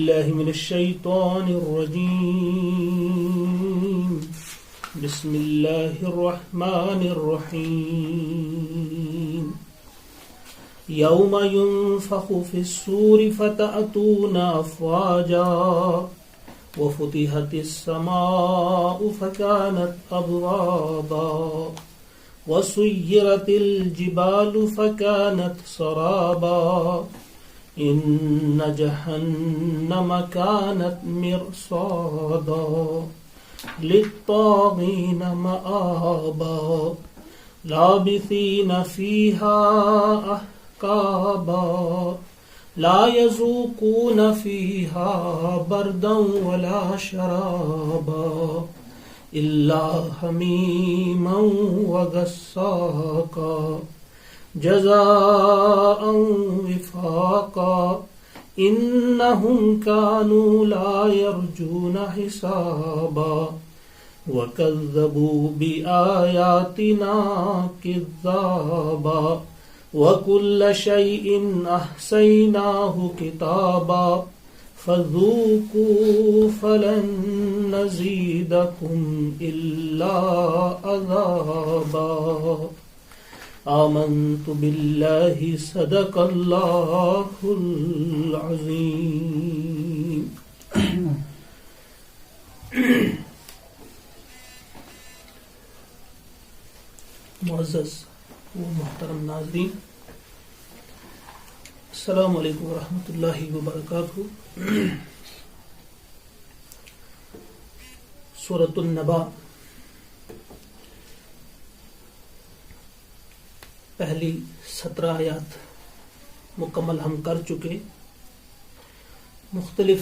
بالله من الشيطان الرجيم بسم الله الرحمن الرحيم يوم ينفخ في الصور فتأتون أفواجا وفتحت السماء فكانت أبوابا وسيرت الجبال فكانت سرابا إن جهنم كانت مرصادا للطاغين مآبا لابثين فيها أحقابا لا يذوقون فيها بردا ولا شرابا إلا حميما وغساقا جزاء وفاقا إنهم كانوا لا يرجون حسابا وكذبوا بآياتنا كذابا وكل شيء أحصيناه كتابا فذوقوا فلن نزيدكم إلا عذابا آمنت بالله صدق الله العظيم. معزز و محترم ناظرین، السلام علیکم ورحمۃ اللہ وبرکاتہ. سورۃ النبا پہلی 17 آیات مکمل ہم کر چکے. مختلف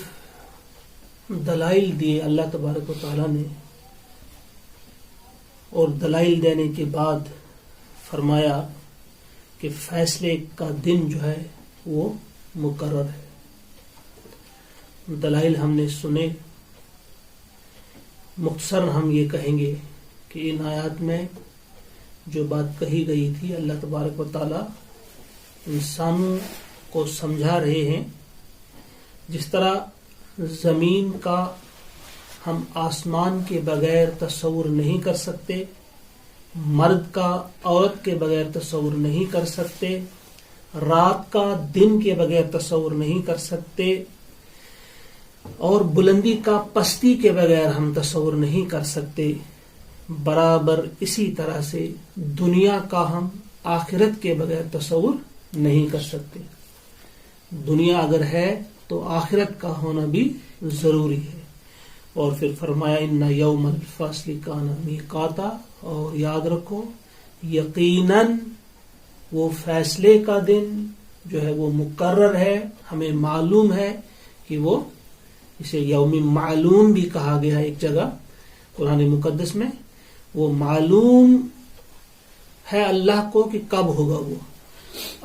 دلائل دیے اللہ تبارک و تعالیٰ نے، اور دلائل دینے کے بعد فرمایا کہ فیصلے کا دن جو ہے وہ مقرر ہے. دلائل ہم نے سنے. مختصر ہم یہ کہیں گے کہ ان آیات میں جو بات کہی گئی تھی اللہ تبارک و تعالی انسانوں کو سمجھا رہے ہیں. جس طرح زمین کا ہم آسمان کے بغیر تصور نہیں کر سکتے، مرد کا عورت کے بغیر تصور نہیں کر سکتے، رات کا دن کے بغیر تصور نہیں کر سکتے، اور بلندی کا پستی کے بغیر ہم تصور نہیں کر سکتے، برابر اسی طرح سے دنیا کا ہم آخرت کے بغیر تصور نہیں کر سکتے. دنیا اگر ہے تو آخرت کا ہونا بھی ضروری ہے. اور پھر فرمایا ان یوم الفصل کان میقاتا، اور یاد رکھو یقیناً وہ فیصلے کا دن جو ہے وہ مقرر ہے. ہمیں معلوم ہے کہ وہ اسے یوم معلوم بھی کہا گیا ہے ایک جگہ قرآن مقدس میں. وہ معلوم ہے اللہ کو کہ کب ہوگا وہ.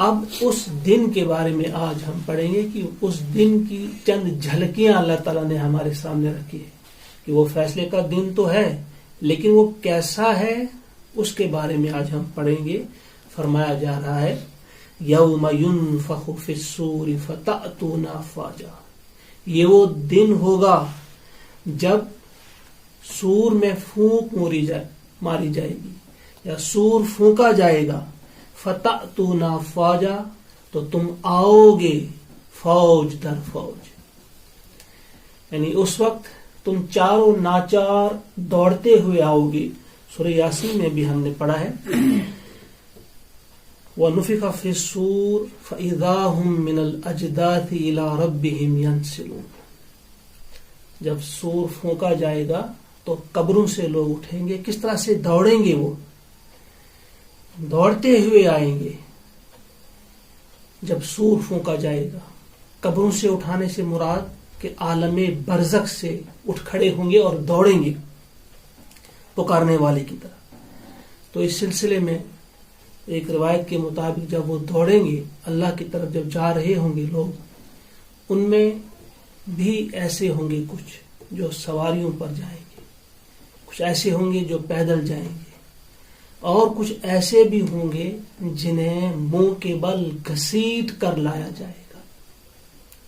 اب اس دن کے بارے میں آج ہم پڑھیں گے کہ اس دن کی چند جھلکیاں اللہ تعالیٰ نے ہمارے سامنے رکھی ہے کہ وہ فیصلے کا دن تو ہے لیکن وہ کیسا ہے اس کے بارے میں آج ہم پڑھیں گے. فرمایا جا رہا ہے یوم ینفخ فی الصور فتأتون افواجا. یہ وہ دن ہوگا جب سور میں پھونک ماری جائے گی یا سور پھونکا جائے گا. فتأتون افواجا، تو تم آؤ گے فوج در فوج، یعنی اس وقت تم چاروں ناچار دوڑتے ہوئے آؤ گے. سورہ یاسین میں بھی ہم نے پڑھا ہے وَنُفِخَ فِي الصُّورِ فَإِذَا هُمْ مِنَ الْأَجْدَاثِ إِلَىٰ رَبِّهِمْ يَنْسِلُونَ. جب سور پھونکا جائے گا تو قبروں سے لوگ اٹھیں گے. کس طرح سے دوڑیں گے؟ وہ دوڑتے ہوئے آئیں گے. جب سور پھونکا جائے گا، قبروں سے اٹھانے سے مراد کہ عالم برزخ سے اٹھ کھڑے ہوں گے اور دوڑیں گے پکارنے والے کی طرح. تو اس سلسلے میں ایک روایت کے مطابق جب وہ دوڑیں گے اللہ کی طرف جب جا رہے ہوں گے لوگ، ان میں بھی ایسے ہوں گے کچھ جو سواریوں پر جائیں گے، کچھ ایسے ہوں گے جو پیدل جائیں گے، اور کچھ ایسے بھی ہوں گے جنہیں منہ کے بل گھسیٹ کر لایا جائے گا.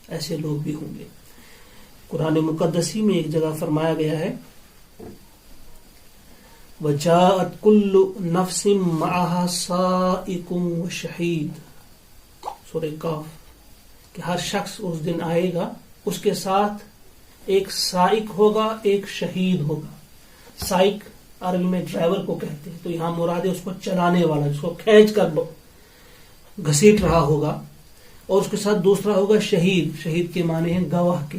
ایسے لوگ بھی ہوں گے. قرآن مقدسی میں ایک جگہ فرمایا گیا ہے وَجَاءَتْ كُلُّ نَفْسٍ مَعَهَا سَائِقٌ وَشَهِيدٌ، سورہ کاف، کہ ہر شخص اس دن آئے گا، اس کے ساتھ ایک سائق ہوگا، ایک شہید ہوگا۔ سائق عربی میں ڈرائیور کو کہتے ہیں، تو یہاں مراد ہے اس کو چلانے والا، جس کو کھینچ کر گھسیٹ رہا ہوگا، اور اس کے ساتھ دوسرا ہوگا شہید۔ شہید کے معنی ہیں گواہ کے۔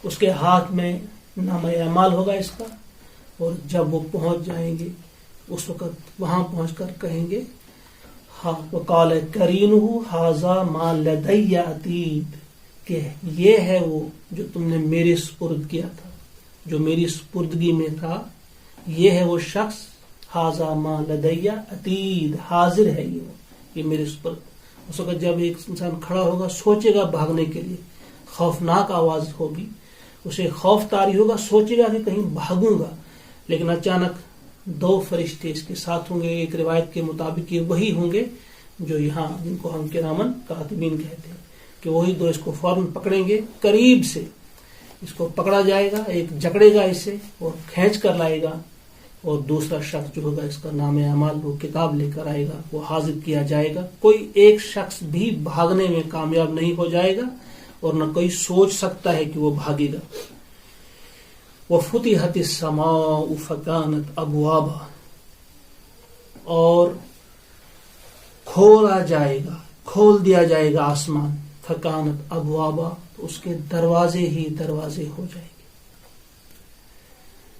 اس کے ہاتھ میں نامہ اعمال ہوگا اس کا، اور جب وہ پہنچ جائیں گے اس وقت وہاں پہنچ کر کہیں گے وقال قرینہ ھذا ما لدی عتید، کہ یہ ہے وہ جو تم نے میرے سپرد کیا تھا، جو میری سپردگی میں تھا، یہ ہے وہ شخص، ھذا ما لدی عتید، حاضر ہے یہ میرے سپرد۔ اس وقت جب ایک انسان کھڑا ہوگا، سوچے گا بھاگنے کے لیے، خوفناک آواز ہوگی، اسے خوف طاری ہوگا، سوچے گا کہ کہیں بھاگوں گا، لیکن اچانک دو فرشتے اس کے ساتھ ہوں گے۔ ایک روایت کے مطابق یہ وہی ہوں گے جو یہاں جن کو ہم کرامن کاتبین کہتے ہیں، کہ وہی دو اس کو فوراً پکڑیں گے، قریب سے اس کو پکڑا جائے گا، ایک جکڑے گا اسے اور کھینچ کر لائے گا، اور دوسرا شخص جو ہوگا اس کا نام اعمال وہ کتاب لے کر آئے گا، وہ حاضر کیا جائے گا۔ کوئی ایک شخص بھی بھاگنے میں کامیاب نہیں ہو جائے گا، اور نہ کوئی سوچ سکتا ہے کہ وہ بھاگے گا۔ وَفُتِحَتِ السَّمَاءُ فَكَانَتْ أَبْوَابًا، اور کھول دیا جائے گا آسمان، فَكَانَتْ أَبْوَابًا، تو اس کے دروازے ہی دروازے ہو جائیں گے۔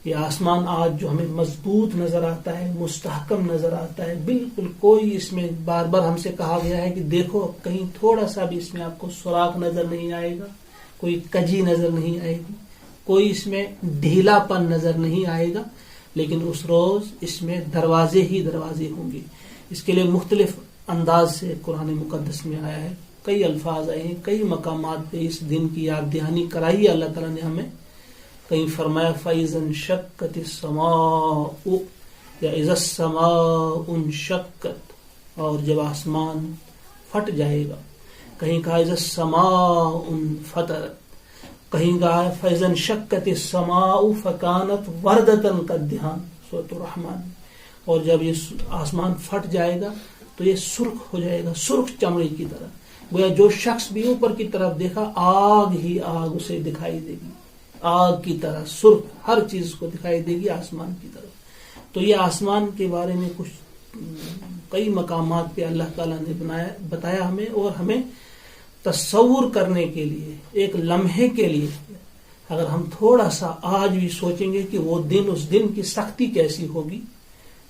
یہ آسمان آج جو ہمیں مضبوط نظر آتا ہے، مستحکم نظر آتا ہے، بالکل کوئی اس میں، بار بار ہم سے کہا گیا ہے کہ دیکھو کہیں تھوڑا سا بھی اس میں آپ کو سوراخ نظر نہیں آئے گا، کوئی کجی نظر نہیں آئے گی، کوئی اس میں ڈھیلا پن نظر نہیں آئے گا، لیکن اس روز اس میں دروازے ہی دروازے ہوں گے۔ اس کے لیے مختلف انداز سے قرآن مقدس میں آیا ہے، کئی الفاظ آئے ہیں، کئی مقامات پہ اس دن کی یاد دہانی کرائی ہے اللہ تعالیٰ نے ہمیں۔ کہیں فرمایا فَإِذَا انشَقَّتِ السَّمَاءُ، یا اِذَا السَّمَاءُ انشَقَّتْ، اور جب آسمان پھٹ جائے گا۔ کہیں کہا اِذَا السَّمَاءُ انفَطَرَتْ، کہیں کہا فَإِذَا انشَقَّتِ السَّمَاءُ فَكَانَتْ وَرْدَةً كَالدِّهَانِ، سورۃ الرحمن۔ اور جب یہ آسمان پھٹ جائے گا تو یہ سرخ ہو جائے گا، سرخ چمڑی کی طرح، گویا جو شخص بھی اوپر کی طرف دیکھا آگ ہی آگ اسے دکھائی دے گی، آگ کی طرح سرخ ہر چیز کو دکھائی دے گی آسمان کی طرف۔ تو یہ آسمان کے بارے میں کچھ کئی مقامات پہ اللہ تعالیٰ نے بتایا ہمیں، اور ہمیں تصور کرنے کے لیے، ایک لمحے کے لیے، اگر ہم تھوڑا سا آج بھی سوچیں گے کہ وہ دن، اس دن کی سختی کیسی ہوگی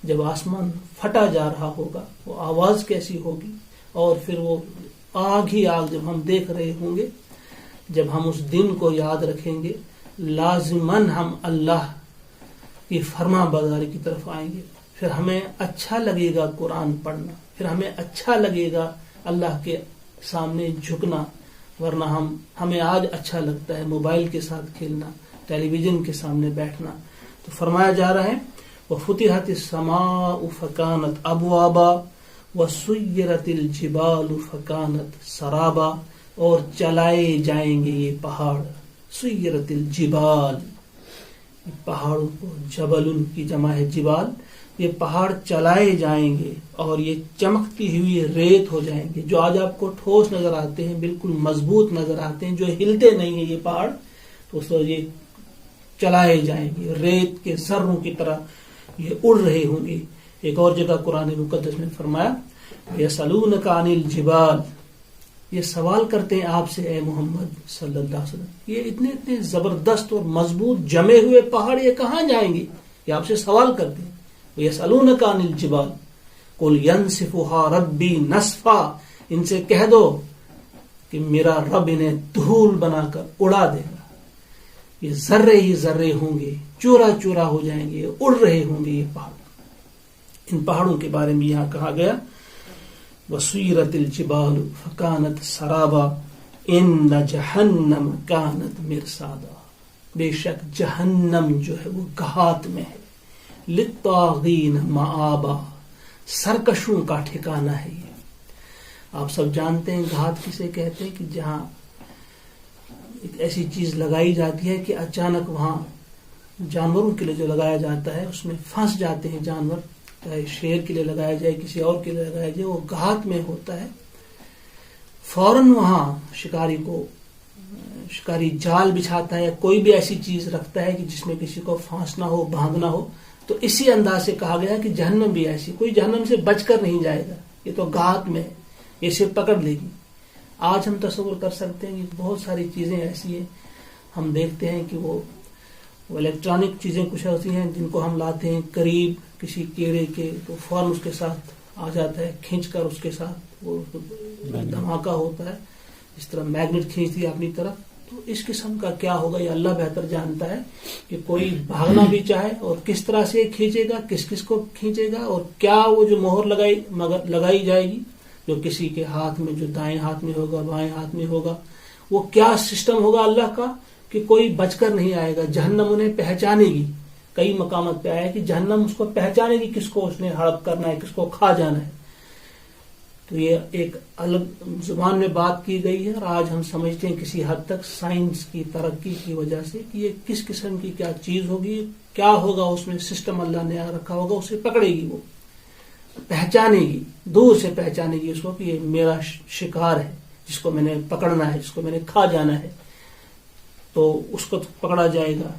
جب آسمان پھٹا جا رہا ہوگا، وہ آواز کیسی ہوگی، اور پھر وہ آگ ہی آگ جب ہم دیکھ رہے ہوں گے، جب ہم اس دن کو یاد رکھیں گے، لازماً ہم اللہ کی فرما برداری کی طرف آئیں گے۔ پھر ہمیں اچھا لگے گا قرآن پڑھنا، پھر ہمیں اچھا لگے گا اللہ کے سامنے جھکنا، ورنہ ہمیں آج اچھا لگتا ہے موبائل کے ساتھ کھیلنا، ٹیلی ویژن کے سامنے بیٹھنا۔ تو فرمایا جا رہا ہے وَفُتِحَتِ السَّمَاءُ فَكَانَتْ أَبْوَابًا وَسُيِّرَتِ الْجِبَالُ فَكَانَتْ سَرَابًا، اور چلائے جائیں گے یہ پہاڑ، سُيِّرَتِ الْجِبَالُ، پہاڑوں کو، جبل ان کی جمع ہے جبال، یہ پہاڑ چلائے جائیں گے اور یہ چمکتی ہوئی ریت ہو جائیں گے۔ جو آج آپ کو ٹھوس نظر آتے ہیں، بالکل مضبوط نظر آتے ہیں، جو ہلتے نہیں ہیں یہ پہاڑ، تو اس وقت یہ چلائے جائیں گے، ریت کے ذروں کی طرح یہ اڑ رہے ہوں گے۔ ایک اور جگہ قرآن مقدس میں فرمایا یسألونک عن الجبال، یہ سوال کرتے ہیں آپ سے اے محمد صلی اللہ علیہ وسلم، یہ اتنے زبردست اور مضبوط جمے ہوئے پہاڑ یہ کہاں جائیں گے؟ یہ آپ سے سوال کرتے ہیں۔ یسألونک عن الجبال قل ینسفها ربی نسفا، ان سے کہہ دو کہ میرا رب انہیں دھول بنا کر اڑا دے گا، یہ ذرے ہی ذرے ہوں گے، چورا چورا ہو جائیں گے، اڑ رہے ہوں گے یہ پہاڑ۔ ان پہاڑوں کے بارے میں یہاں کہا گیا وَسُيِّرَتِ الْجِبَالُ فَكَانَتْ سَرَابًا إِنَّ جَهَنَّمَ كَانَتْ مِرْصَادًا، بے شک جہنم جو ہے وہ گہات میں ہے، لِلطَّاغِينَ مَآبًا، سرکشوں کا ٹھکانہ ہے یہ۔ آپ سب جانتے ہیں گھات کسے کہتے ہیں، کہ جہاں ایک ایسی چیز لگائی جاتی ہے کہ اچانک وہاں جانوروں کے لیے جو لگایا جاتا ہے اس میں پھنس جاتے ہیں جانور، چاہے شیر کے لیے لگایا جائے کسی اور کے لیے لگایا جائے، وہ گھات میں ہوتا ہے، فوراً وہاں شکاری جال بچھاتا ہے یا کوئی بھی ایسی چیز رکھتا ہے کہ جس میں کسی کو پھانسنا ہو، باندھنا ہو. تو اسی انداز سے کہا گیا کہ جہنم بھی ایسی، کوئی جہنم سے بچ کر نہیں جائے گا، یہ تو گھات میں ہے، یہ اسے پکڑ لے گی. آج ہم تصور کر سکتے ہیں کہ بہت ساری چیزیں ایسی ہیں، ہم دیکھتے ہیں کہ وہ الیکٹرانک چیزیں کچھ ایسی ہیں جن کو ہم لاتے ہیں قریب کسی کیڑے کے تو فوراً اس کے ساتھ آ جاتا ہے، کھینچ کر اس کے ساتھ وہ دھماکہ ہوتا ہے، اس طرح میگنیٹ کھینچتی ہے اپنی طرف. تو اس قسم کا کیا ہوگا یہ اللہ بہتر جانتا ہے کہ کوئی بھاگنا بھی چاہے اور کس طرح سے کھینچے گا، کس کو کھینچے گا، اور کیا وہ جو مہر لگائی جائے گی جو کسی کے ہاتھ میں، جو دائیں ہاتھ میں ہوگا، بائیں ہاتھ میں ہوگا، وہ کیا سسٹم ہوگا اللہ کا کہ کوئی بچ کر نہیں آئے گا. جہنم انہیں پہچانے گی. کئی مقامات پہ آیا کہ جہنم اس کو پہچانے گی کس کو اس نے ہڑپ کرنا ہے، کس کو کھا جانا ہے. تو یہ ایک الگ زبان میں بات کی گئی ہے، اور آج ہم سمجھتے ہیں کسی حد تک سائنس کی ترقی کی وجہ سے کہ یہ کس قسم کی کیا چیز ہوگی، کیا ہوگا اس میں سسٹم اللہ نے رکھا ہوگا. اسے پکڑے گی، وہ پہچانے گی، دور سے پہچانے گی اس کو کہ یہ میرا شکار ہے جس کو میں نے پکڑنا ہے، جس کو میں نے کھا جانا ہے. تو اس کو پکڑا جائے گا.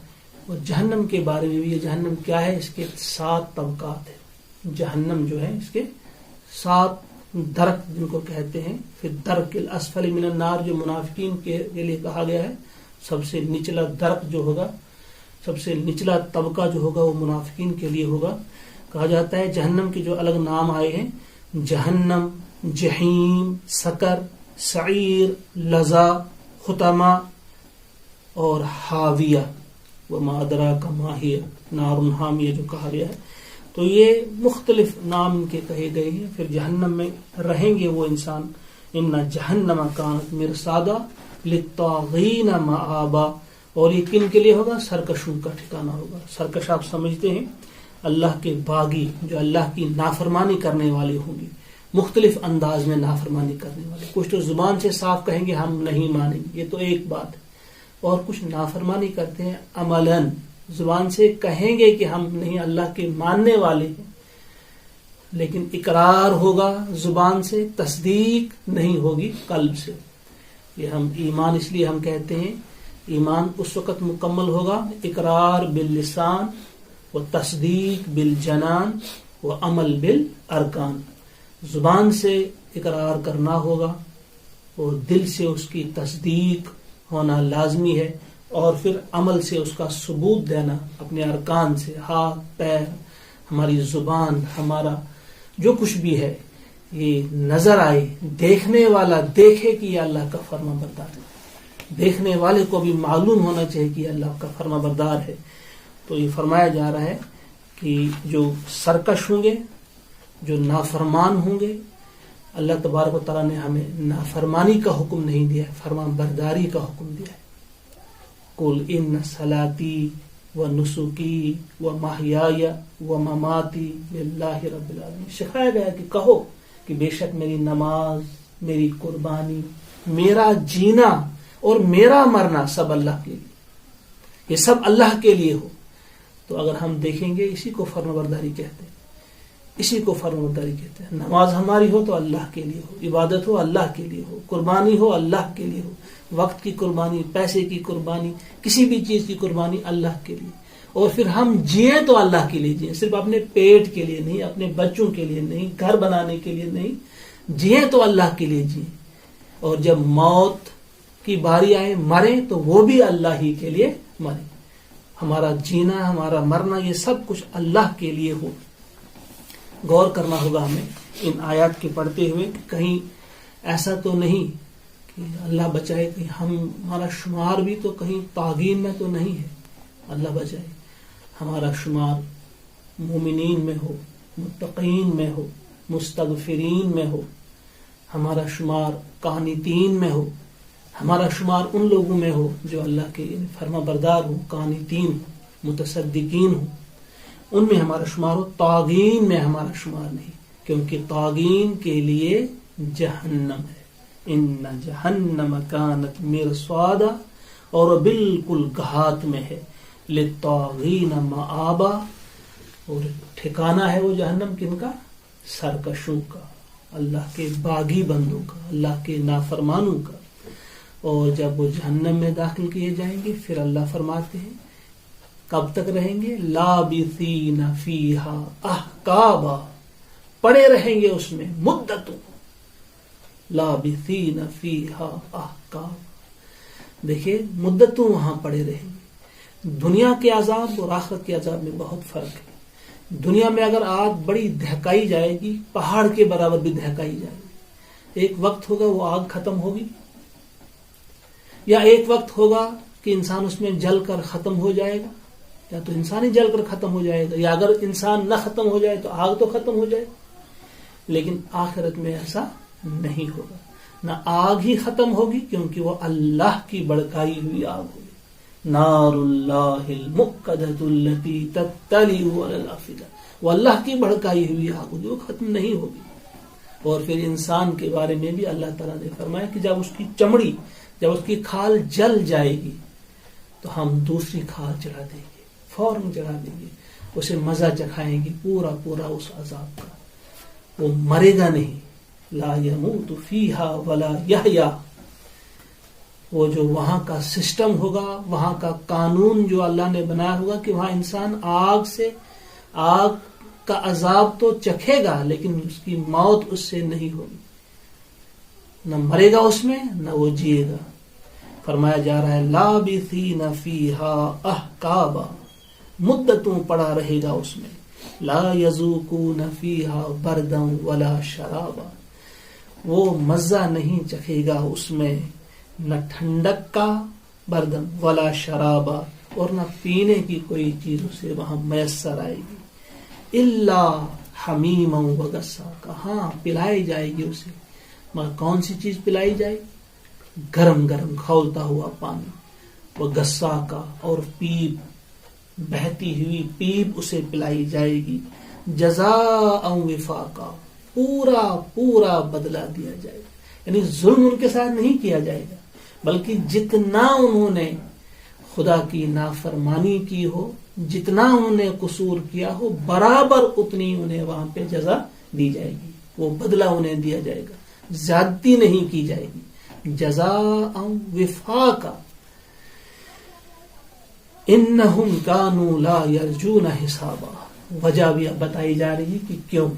اور جہنم کے بارے میں بھی، یہ جہنم کیا ہے، اس کے 7 طبقات ہیں. جہنم جو ہے اس کے 7 درک جن کو کہتے ہیں. پھر درک الاسفل من النار جو منافقین کے لیے کہا گیا ہے، سب سے نچلا درک جو ہوگا، سب سے نچلا طبقہ جو ہوگا وہ منافقین کے لیے ہوگا. کہا جاتا ہے جہنم کے جو الگ نام آئے ہیں، جہنم، جہیم، سکر، سعیر، لظا، ختمہ اور حاویہ، وما ادراک ما ہی نار حامیہ جو کہا گیا ہے. تو یہ مختلف نام کے کہے گئے ہیں. پھر جہنم میں رہیں گے وہ انسان. ان جہنم کانت مرصادا للطاغین مآبا. اور یہ کن کے لیے ہوگا؟ سرکشوں کا ٹھکانہ ہوگا. سرکش آپ سمجھتے ہیں اللہ کے باغی، جو اللہ کی نافرمانی کرنے والے ہوں گے، مختلف انداز میں نافرمانی کرنے والے. کچھ تو زبان سے صاف کہیں گے ہم نہیں مانیں گے، یہ تو ایک بات ہے، اور کچھ نافرمانی کرتے ہیں عملاً، زبان سے کہیں گے کہ ہم نہیں اللہ کے ماننے والے ہیں، لیکن اقرار ہوگا زبان سے، تصدیق نہیں ہوگی قلب سے. یہ ہم ایمان اس لیے ہم کہتے ہیں ایمان اس وقت مکمل ہوگا اقرار باللسان و تصدیق بالجنان و عمل بالارکان. زبان سے اقرار کرنا ہوگا اور دل سے اس کی تصدیق ہونا لازمی ہے، اور پھر عمل سے اس کا ثبوت دینا اپنے ارکان سے، ہاتھ، پیر، ہماری زبان، ہمارا جو کچھ بھی ہے یہ نظر آئے، دیکھنے والا دیکھے کہ یہ اللہ کا فرما بردار ہے. دیکھنے والے کو بھی معلوم ہونا چاہیے کہ یہ اللہ کا فرما بردار ہے. تو یہ فرمایا جا رہا ہے کہ جو سرکش ہوں گے، جو نافرمان ہوں گے، اللہ تبارک و تعالیٰ نے ہمیں نافرمانی کا حکم نہیں دیا ہے، فرما برداری کا حکم دیا ہے. قل ان صلاتی و نسکی و محیای و مماتی للہ رب العالمین. سکھایا گیا کہ کہو کہ بے شک میری نماز، میری قربانی، میرا جینا اور میرا مرنا سب اللہ کے لیے، یہ سب اللہ کے لیے ہو. تو اگر ہم دیکھیں گے اسی کو فرما برداری کہتے ہیں، اسی کو فرما برداری کہتے ہیں. نماز ہماری ہو تو اللہ کے لیے ہو، عبادت ہو اللہ کے لیے ہو، قربانی ہو اللہ کے لیے ہو، وقت کی قربانی، پیسے کی قربانی، کسی بھی چیز کی قربانی اللہ کے لیے. اور پھر ہم جئیں تو اللہ کے لیے جئیں، صرف اپنے پیٹ کے لیے نہیں، اپنے بچوں کے لیے نہیں، گھر بنانے کے لیے نہیں، جئیں تو اللہ کے لیے جئیں. اور جب موت کی باری آئے، مریں تو وہ بھی اللہ ہی کے لیے مریں. ہمارا جینا، ہمارا مرنا، یہ سب کچھ اللہ کے لیے ہو. غور کرنا ہوگا ہمیں ان آیات کے پڑھتے ہوئے کہ کہیں ایسا تو نہیں کہ اللہ بچائے کہیں ہمارا شمار بھی تو کہیں طاغین میں تو نہیں ہے. اللہ بچائے ہمارا شمار مومنین میں ہو، متقین میں ہو، مستغفرین میں ہو، ہمارا شمار قانتین میں ہو، ہمارا شمار ان لوگوں میں ہو جو اللہ کے فرما بردار ہوں، قانتین، متصدقین ہوں، ان میں ہمارا شمار ہو. طاغین میں ہمارا شمار نہیں، کیونکہ طاغین کے لیے جہنم ہے. ان جہنم کانت مرصادا اور وہ بالکل گھات میں ہے. للطاغین مآبا، اور ٹھکانہ ہے وہ جہنم کن کا؟ سرکشوں کا، اللہ کے باغی بندوں کا، اللہ کے نافرمانوں کا. اور جب وہ جہنم میں داخل کیے جائیں گے پھر اللہ فرماتے ہیں کب تک رہیں گے؟ لابثین فیہا احقابا، پڑے رہیں گے اس میں مدتوں. لابثین فیہا احقابا، دیکھیے مدتوں وہاں پڑے رہیں گے. دنیا کے عذاب اور آخرت کے عذاب میں بہت فرق ہے. دنیا میں اگر آگ بڑی دہکائی جائے گی، پہاڑ کے برابر بھی دہکائی جائے گی، ایک وقت ہوگا وہ آگ ختم ہوگی، یا ایک وقت ہوگا کہ انسان اس میں جل کر ختم ہو جائے گا، یا تو انسان ہی جل کر ختم ہو جائے گا، یا اگر انسان نہ ختم ہو جائے تو آگ تو ختم ہو جائے. لیکن آخرت میں ایسا نہیں ہوگا، نہ آگ ہی ختم ہوگی کیونکہ وہ اللہ کی بڑکائی ہوئی آگ ہوگی. نار اللہ الموقدۃ التی تطلع علی الافئدہ، وہ اللہ کی بڑکائی ہوئی آگ ہوگی، وہ ختم نہیں ہوگی. اور پھر انسان کے بارے میں بھی اللہ تعالیٰ نے فرمایا کہ جب اس کی چمڑی، جب اس کی کھال جل جائے گی تو ہم دوسری کھال چڑھا دیں گے، فوراً چڑھا دیں گے، اسے مزہ چکھائیں گے پورا پورا اس عذاب کا. وہ مرے گا نہیں. لا یموت فیہا ولا یحیا، وہ جو وہاں کا سسٹم ہوگا، وہاں کا قانون جو اللہ نے بنایا ہوگا کہ وہاں انسان آگ کا عذاب تو چکھے گا لیکن اس کی موت اس سے نہیں ہوگی، نہ مرے گا اس میں نہ وہ جیے گا. فرمایا جا رہا ہے لابثین فیہا احقابا، مدتوں پڑا رہے گا اس میں. لا یذوقون فیہا بردا ولا شرابا، وہ مزہ نہیں چکھے گا اس میں، نہ ٹھنڈک کا بردن ولا شرابا، اور نہ پینے کی کوئی چیز اسے وہاں میسر آئے گی. الا حمیما وغساقا، ہاں پلائی جائے گی اسے، مگر کون سی چیز پلائی جائے گی؟ گرم گرم کھولتا ہوا پانی. وغساقا، اور پیپ، بہتی ہوئی پیپ اسے پلائی جائے گی. جزاء وفاقا، پورا پورا بدلہ دیا جائے گا. یعنی ظلم ان کے ساتھ نہیں کیا جائے گا، بلکہ جتنا انہوں نے خدا کی نافرمانی کی ہو، جتنا انہوں نے قصور کیا ہو، برابر اتنی انہیں وہاں پہ جزا دی جائے گی، وہ بدلہ انہیں دیا جائے گا، زیادتی نہیں کی جائے گی. جزاء وفاقا. انہم کانوا لا یرجون حسابا، وجہ بھی اب بتائی جا رہی کہ کیوں.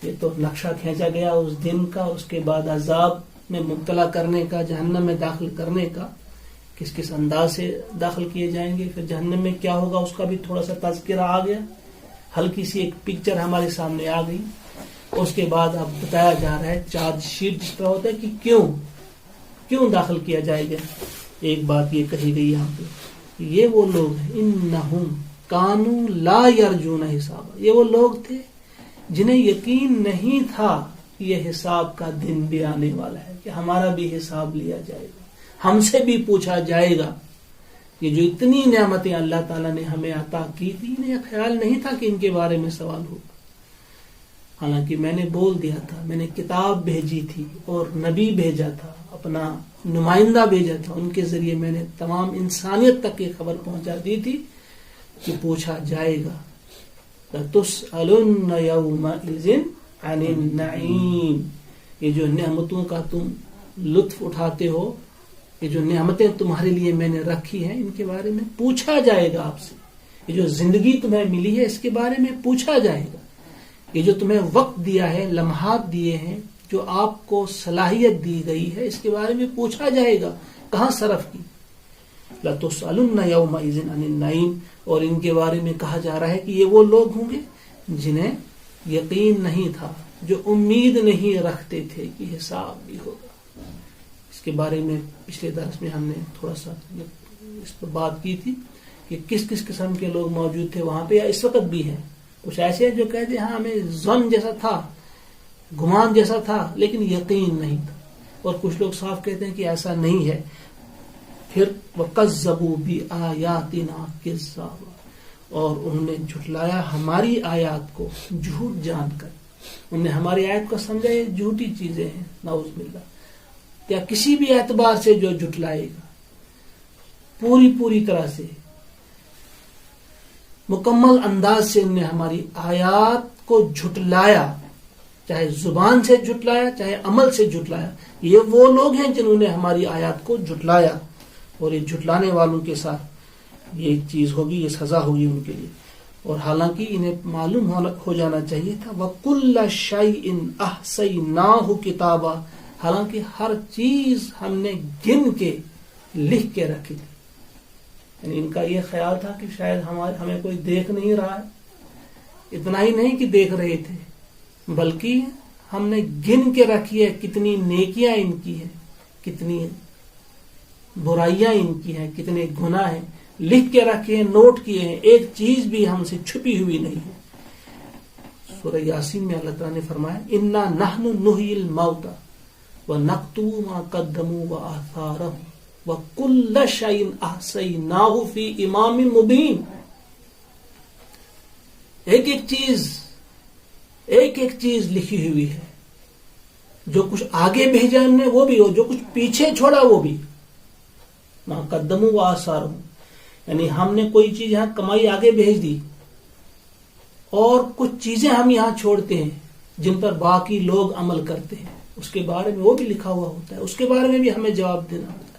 یہ تو نقشہ کھینچا گیا اس دن کا، اس کے بعد عذاب میں مبتلا کرنے کا، جہنم میں داخل کرنے کا، کس کس انداز سے داخل کیے جائیں گے، پھر جہنم میں کیا ہوگا اس کا بھی تھوڑا سا تذکرہ آ گیا، ہلکی سی ایک پکچر ہمارے سامنے آ گئی. اس کے بعد اب بتایا جا رہا ہے چارج شیٹ جس طرح ہوتا ہے کہ کیوں داخل کیا جائے گا. ایک بات یہ کہی گئی یہاں پہ، یہ وہ لوگ ہیں انہم کانوا لا یرجون حسابا، یہ وہ لوگ تھے جنہیں یقین نہیں تھا کہ یہ حساب کا دن بھی آنے والا ہے، کہ ہمارا بھی حساب لیا جائے گا، ہم سے بھی پوچھا جائے گا. یہ جو اتنی نعمتیں اللہ تعالیٰ نے ہمیں عطا کی تھی، انہیں خیال نہیں تھا کہ ان کے بارے میں سوال ہوگا. حالانکہ میں نے بول دیا تھا، میں نے کتاب بھیجی تھی اور نبی بھیجا تھا، اپنا نمائندہ بھیجا تھا، ان کے ذریعے میں نے تمام انسانیت تک یہ خبر پہنچا دی تھی کہ پوچھا جائے گا. لَتُسْأَلُنَّ يَوْمَئِذٍ عَنِ النَّعِيمِ، یہ جو نعمتوں کا تم لطف اٹھاتے ہو، یہ جو نعمتیں تمہارے لیے میں نے رکھی ہیں، ان کے بارے میں پوچھا جائے گا آپ سے. یہ جو زندگی تمہیں ملی ہے اس کے بارے میں پوچھا جائے گا. یہ جو تمہیں وقت دیا ہے، لمحات دیے ہیں، جو آپ کو صلاحیت دی گئی ہے، اس کے بارے میں پوچھا جائے گا کہاں صرف کی. لَتُسْأَلُنَّ يَوْمَئِذٍ عَنِ النَّعِيمِ، اور ان کے بارے میں کہا جا رہا ہے کہ یہ وہ لوگ ہوں گے جنہیں یقین نہیں تھا، جو امید نہیں رکھتے تھے کہ حساب بھی ہوگا. اس کے بارے میں پچھلے درس میں ہم نے تھوڑا سا اس پر بات کی تھی کہ کس کس قسم کے لوگ موجود تھے وہاں پہ، یا اس وقت بھی ہیں. کچھ ایسے ہیں جو کہتے ہیں ہاں ہمیں ظن جیسا تھا، گمان جیسا تھا، لیکن یقین نہیں تھا. اور کچھ لوگ صاف کہتے ہیں کہ ایسا نہیں ہے. پھر وَكَذَّبُوا بِآيَاتِنَا كِذَّابًا، اور انہوں نے جھٹلایا ہماری آیات کو جھوٹ جان کر. انہوں نے ہماری آیت کو سمجھا یہ جھوٹی چیزیں ہیں، نعوذ باللہ. یا کسی بھی اعتبار سے جو جھٹلائے گا، پوری طرح سے مکمل انداز سے ان نے ہماری آیات کو جھٹلایا، چاہے زبان سے جھٹلایا چاہے عمل سے جھٹلایا. یہ وہ لوگ ہیں جنہوں نے ہماری آیات کو جھٹلایا، اور یہ جھٹلانے والوں کے ساتھ یہ چیز ہوگی، یہ سزا ہوگی ان کے لیے. اور حالانکہ انہیں معلوم ہو جانا چاہیے تھا وَكُلَّ شَيْءٍ أَحْصَيْنَاهُ كِتَابًا، حالانکہ ہر چیز ہم نے گن کے لکھ کے رکھی تھی. یعنی ان کا یہ خیال تھا کہ شاید ہمیں کوئی دیکھ نہیں رہا ہے. اتنا ہی نہیں کہ دیکھ رہے تھے، بلکہ ہم نے گن کے رکھی ہے کتنی نیکیاں ان کی ہیں، کتنی برائیاں ان کی ہیں، کتنے گناہ ہیں، لکھ کے رکھے ہیں، نوٹ کیے ہیں. ایک چیز بھی ہم سے چھپی ہوئی نہیں ہے. سورہ یاسین میں اللہ تعالیٰ نے فرمایا اِنَّا نَحْنُ نُحْيِي الْمَوْتَى وَنَكْتُبُ مَا قَدَّمُوا وَآثَارَهُمْ وَكُلَّ شَيْءٍ أَحْصَيْنَاهُ فِي إِمَامٍ مُبِينٍ. ایک ایک چیز لکھی ہوئی ہے، جو کچھ آگے بھیجا ہم نے وہ بھی، اور جو کچھ پیچھے چھوڑا وہ بھی. مَا قَدَّمُوا وَآثَارَهُمْ، یعنی ہم نے کوئی چیز یہاں کمائی آگے بھیج دی، اور کچھ چیزیں ہم یہاں چھوڑتے ہیں جن پر باقی لوگ عمل کرتے ہیں، اس کے بارے میں وہ بھی لکھا ہوا ہوتا ہے، اس کے بارے میں بھی ہمیں جواب دینا ہوتا ہے.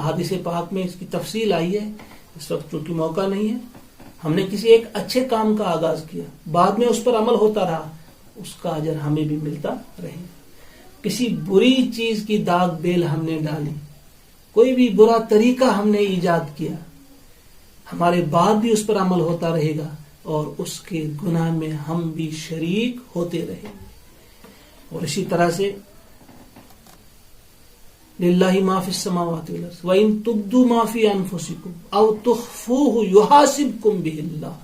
حدیث پاک میں اس کی تفصیل آئی ہے، اس وقت چونکہ موقع نہیں ہے. ہم نے کسی ایک اچھے کام کا آغاز کیا، بعد میں اس پر عمل ہوتا رہا، اس کا اجر ہمیں بھی ملتا رہے. کسی بری چیز کی داغ بیل ہم نے ڈالی، کوئی بھی برا طریقہ ہم نے ایجاد کیا، ہمارے بعد بھی اس پر عمل ہوتا رہے گا، اور اس کے گناہ میں ہم بھی شریک ہوتے رہیں گے. اور اسی طرح سے للہ ما فی السماوات والارض وان تبدوا ما فی انفسکم او تخفوہ یحاسبکم بہ اللہ.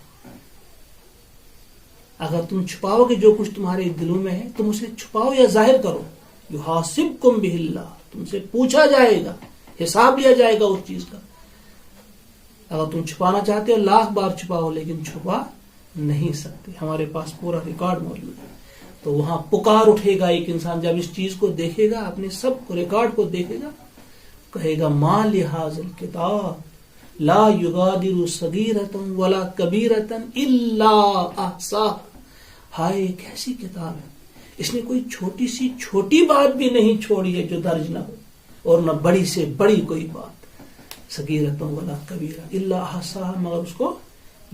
اگر تم چھپاؤ گے جو کچھ تمہارے دلوں میں ہے، تم اسے چھپاؤ یا ظاہر کرو، یحاسبکم بہ اللہ، تم سے پوچھا جائے گا، حساب لیا جائے گا اس چیز کا. اگر تم چھپانا چاہتے ہو 1,00,000 بار چھپاؤ، لیکن چھپا نہیں سکتے. ہمارے پاس پورا ریکارڈ موجود ہے. تو وہاں پکار اٹھے گا ایک انسان جب اس چیز کو دیکھے گا، اپنے سب کو ریکارڈ کو دیکھے گا، کہے گا ما لہذا الکتاب لا یغادر صغیرۃ ولا کبیرۃ الا احصاها. ہائے ایک ایسی کتاب ہے، اس نے کوئی چھوٹی سی چھوٹی بات بھی نہیں چھوڑی ہے جو درج نہ ہو، اور نہ بڑی سے بڑی کوئی بات. صغیرۃ ولا کبیرہ الا احصاها، مگر اس کو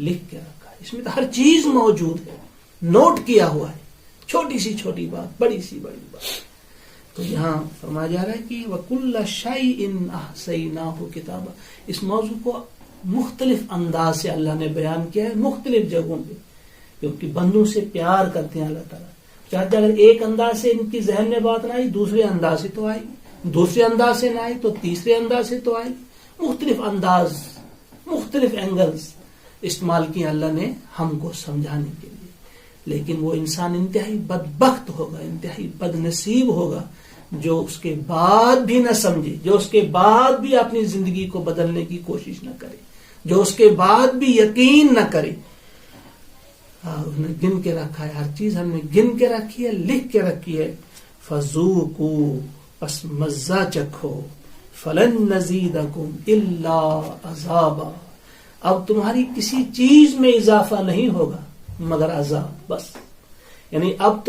لکھ کے رکھا ہے. اس میں تو ہر چیز موجود ہے، نوٹ کیا ہوا ہے، چھوٹی سی چھوٹی بات، بڑی سی بڑی بات. تو یہاں فرمایا جا رہا ہے کہ وَكُلَّ شَيْءٍ أَحْصَيْنَاهُ كِتَابًا. اس موضوع کو مختلف انداز سے اللہ نے بیان کیا ہے، مختلف جگہوں پہ، کیونکہ بندوں سے پیار کرتے ہیں اللہ تعالیٰ. چاہتے اگر ایک انداز سے ان کی ذہن میں بات نہ آئی، دوسرے انداز سے تو آئی، دوسرے انداز سے نہ آئی تو تیسرے انداز سے تو آئی. مختلف انداز، مختلف اینگلز استعمال کیے اللہ نے ہم کو سمجھانے کے لیے. لیکن وہ انسان انتہائی بدبخت ہوگا، انتہائی بد نصیب ہوگا جو اس کے بعد بھی نہ سمجھے، جو اس کے بعد بھی اپنی زندگی کو بدلنے کی کوشش نہ کرے، جو اس کے بعد بھی یقین نہ کرے. انہیں گن کے رکھا ہے، ہر چیز ہم نے گن کے رکھی ہے، لکھ کے رکھی ہے. فذوقوا، پس مزہ چکھو، فلن نزیدکم الا عذابا، اب تمہاری کسی چیز میں اضافہ نہیں ہوگا مگر عذاب. بس یعنی اب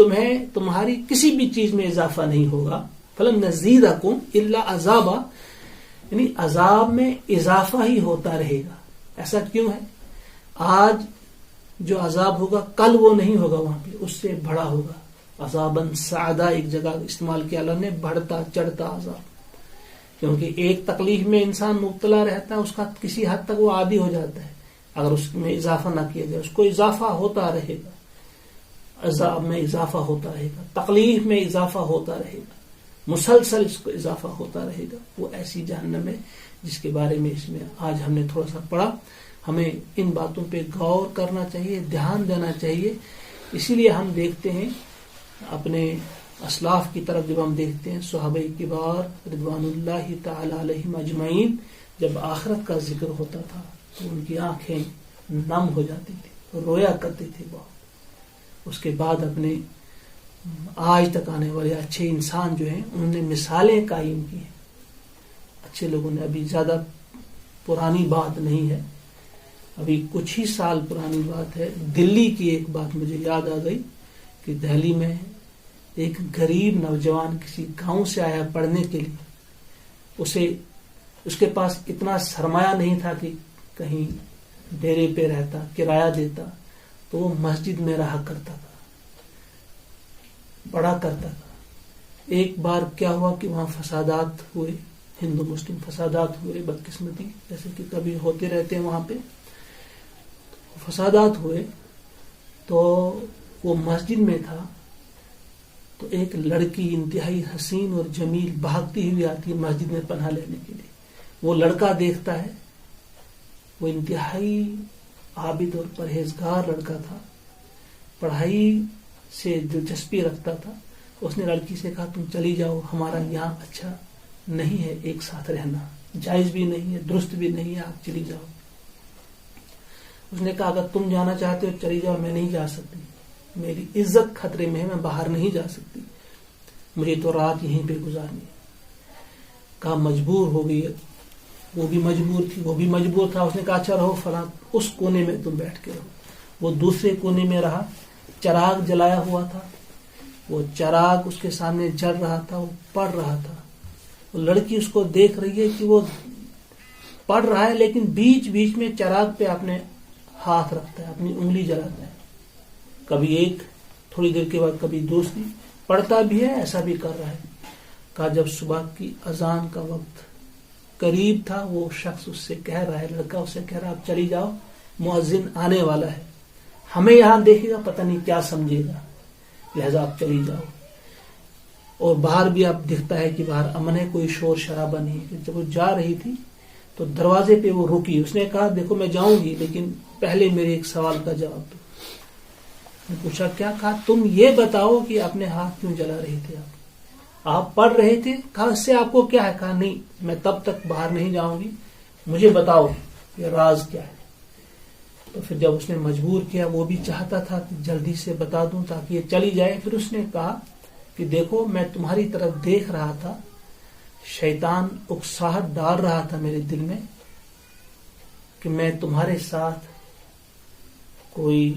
تمہاری کسی بھی چیز میں اضافہ نہیں ہوگا. فلن نزیدکم الا عذابا، یعنی عذاب میں اضافہ ہی ہوتا رہے گا. ایسا کیوں ہے؟ آج جو عذاب ہوگا کل وہ نہیں ہوگا، وہاں پہ اس سے بڑا ہوگا. عذاباً صعدا ایک جگہ استعمال کیا اللہ نے، بڑھتا چڑھتا عذاب. کیونکہ ایک تکلیف میں انسان مبتلا رہتا ہے، اس کا کسی حد تک وہ عادی ہو جاتا ہے. اگر اس میں اضافہ نہ کیا جائے، اس کو اضافہ ہوتا رہے گا، عذاب میں اضافہ ہوتا رہے گا، تکلیف میں اضافہ ہوتا رہے گا، مسلسل اس کو اضافہ ہوتا رہے گا. وہ ایسی جہنم ہے جس کے بارے میں اس میں آج ہم نے تھوڑا سا پڑھا. ہمیں ان باتوں پہ غور کرنا چاہیے، دھیان دینا چاہیے. اسی لیے ہم دیکھتے ہیں اپنے اسلاف کی طرف، جب ہم دیکھتے ہیں صحابہ کبار رضوان اللہ تعالی علیہم اجمعین، جب آخرت کا ذکر ہوتا تھا تو ان کی آنکھیں نم ہو جاتی تھی، رویا کرتے تھے بہت. اس کے بعد اپنے آج تک آنے والے اچھے انسان جو ہیں، انہوں نے مثالیں قائم کی ہیں. اچھے لوگوں نے ابھی زیادہ پرانی بات نہیں ہے، ابھی کچھ ہی سال پرانی بات ہے. دلی کی ایک بات مجھے یاد آ گئی کہ دہلی میں ایک غریب نوجوان کسی گاؤں سے آیا پڑھنے کے لیے. اس کے پاس اتنا سرمایہ نہیں تھا کہ کہیں ڈیرے پہ رہتا، کرایہ دیتا، تو وہ مسجد میں رہا کرتا تھا، پڑھا کرتا تھا. ایک بار کیا ہوا کہ وہاں فسادات ہوئے، ہندو مسلم فسادات ہوئے، بدقسمتی جیسے کہ کبھی ہوتے رہتے ہیں وہاں پہ. فسادات ہوئے تو وہ مسجد میں تھا، تو ایک لڑکی انتہائی حسین اور جمیل بھاگتی ہوئی آتی ہے مسجد میں پناہ لینے کے لیے. وہ لڑکا دیکھتا ہے، وہ انتہائی عابد اور پرہیزگار لڑکا تھا، پڑھائی سے دلچسپی رکھتا تھا. اس نے لڑکی سے کہا تم چلی جاؤ، ہمارا یہاں اچھا نہیں ہے ایک ساتھ رہنا، جائز بھی نہیں ہے، درست بھی نہیں ہے، آپ چلی جاؤ. اس نے کہا اگر تم جانا چاہتے ہو چلی جاؤ، میں نہیں جا سکتی، میری عزت خطرے میں ہے، میں باہر نہیں جا سکتی، مجھے تو رات یہیں پہ گزارنی ہے. کہا مجبور ہو گئی، وہ بھی مجبور تھی، وہ بھی مجبور تھا. اس نے کہا اچھا رہو فلاں اس کونے میں تم بیٹھ کے رہو. وہ دوسرے کونے میں رہا، چراغ جلایا ہوا تھا، وہ چراغ اس کے سامنے جل رہا تھا، وہ پڑھ رہا تھا. وہ لڑکی اس کو دیکھ رہی ہے کہ وہ پڑھ رہا ہے لیکن بیچ بیچ میں چراغ پہ اپنے ہاتھ رکھتا ہے، اپنی انگلی جلاتا ہے، کبھی ایک، تھوڑی دیر کے بعد کبھی دوسری، پڑھتا بھی ہے ایسا بھی کر رہا ہے. کہا جب صبح کی اذان کا وقت قریب تھا، وہ شخص اس سے کہہ رہا ہے، لڑکا اس سے کہہ رہا ہے آپ چلی جاؤ، مؤذن آنے والا ہے، ہمیں یہاں دیکھے گا پتہ نہیں کیا سمجھے گا، لہذا آپ چلی جاؤ. اور باہر بھی آپ دکھتا ہے کہ باہر امن ہے، کوئی شور شرابہ نہیں ہے. جب وہ جا رہی تھی تو دروازے پہ وہ رکی. اس نے کہا دیکھو میں جاؤں گی لیکن پہلے میرے ایک سوال کا جواب دو. نے پوچھا کیا؟ کہا تم یہ بتاؤ کہ اپنے ہاتھ کیوں جلا رہے تھے، آپ پڑھ رہے تھے؟ کہا اس سے آپ کو کیا ہے؟ کہا نہیں میں تب تک باہر نہیں جاؤں گی، مجھے بتاؤ یہ راز کیا ہے. تو پھر جب اس نے مجبور کیا، وہ بھی چاہتا تھا کہ جلدی سے بتا دوں تاکہ یہ چلی جائے. پھر اس نے کہا کہ دیکھو میں تمہاری طرف دیکھ رہا تھا، شیطان اکساہٹ ڈال رہا تھا میرے دل میں کہ میں تمہارے ساتھ کوئی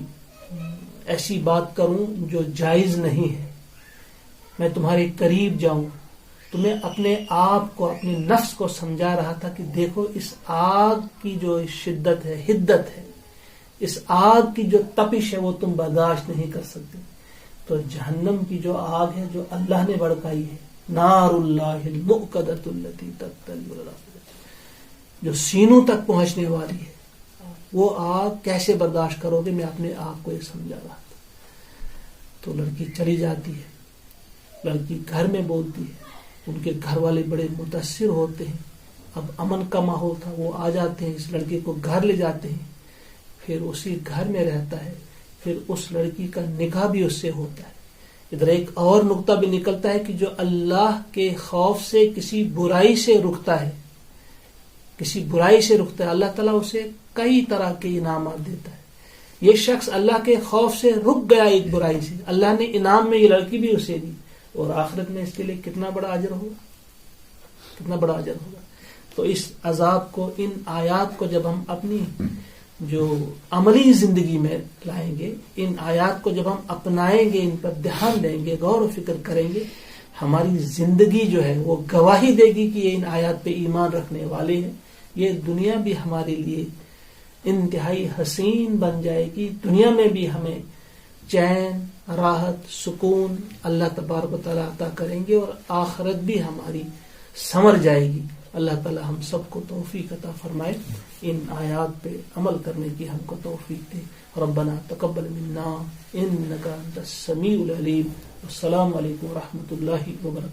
ایسی بات کروں جو جائز نہیں ہے، میں تمہارے قریب جاؤں. تمہیں اپنے آپ کو، اپنے نفس کو سمجھا رہا تھا کہ دیکھو اس آگ کی جو شدت ہے، حدت ہے، اس آگ کی جو تپش ہے وہ تم برداشت نہیں کر سکتے. تو جہنم کی جو آگ ہے جو اللہ نے بھڑکائی ہے، نار اللہ المؤقدۃ التی تطلع علی الافئدہ، جو سینوں تک پہنچنے والی ہے، وہ آگ کیسے برداشت کرو گے؟ میں اپنے آپ کو یہ سمجھا رہا تھا. تو لڑکی چلی جاتی ہے، لڑکی گھر میں بولتی ہے، ان کے گھر والے بڑے متاثر ہوتے ہیں. اب امن کا ماحول تھا، وہ آ جاتے ہیں، اس لڑکی کو گھر لے جاتے ہیں، پھر اسی گھر میں رہتا ہے. پھر اس لڑکی کا نکاح بھی اس سے ہوتا ہے. ادھر ایک اور نقطہ بھی نکلتا ہے کہ جو اللہ کے خوف سے کسی برائی سے رکتا ہے، کسی برائی سے رکتا ہے، اللہ تعالیٰ اسے کئی طرح کے انعامات دیتا ہے. یہ شخص اللہ کے خوف سے رک گیا ایک برائی سے، اللہ نے انعام میں یہ لڑکی بھی اسے دی، اور آخرت میں اس کے لیے کتنا بڑا اجر ہوگا، کتنا بڑا اجر ہوگا. تو اس عذاب کو، ان آیات کو جب ہم اپنی جو عملی زندگی میں لائیں گے، ان آیات کو جب ہم اپنائیں گے، ان پر دھیان دیں گے، غور و فکر کریں گے، ہماری زندگی جو ہے وہ گواہی دے گی کہ یہ ان آیات پہ ایمان رکھنے والے ہیں. یہ دنیا بھی ہمارے لیے انتہائی حسین بن جائے گی، دنیا میں بھی ہمیں چین، راحت، سکون اللہ تبارک و تعالیٰ عطا کریں گے، اور آخرت بھی ہماری سنور جائے گی. اللہ تعالیٰ ہم سب کو توفیق عطا فرمائے، ان آیات پہ عمل کرنے کی ہم کو توفیق دے. ربنا تقبل منا انک انت السمیع العلیم. السلام علیکم ورحمۃ اللہ وبرکاتہ.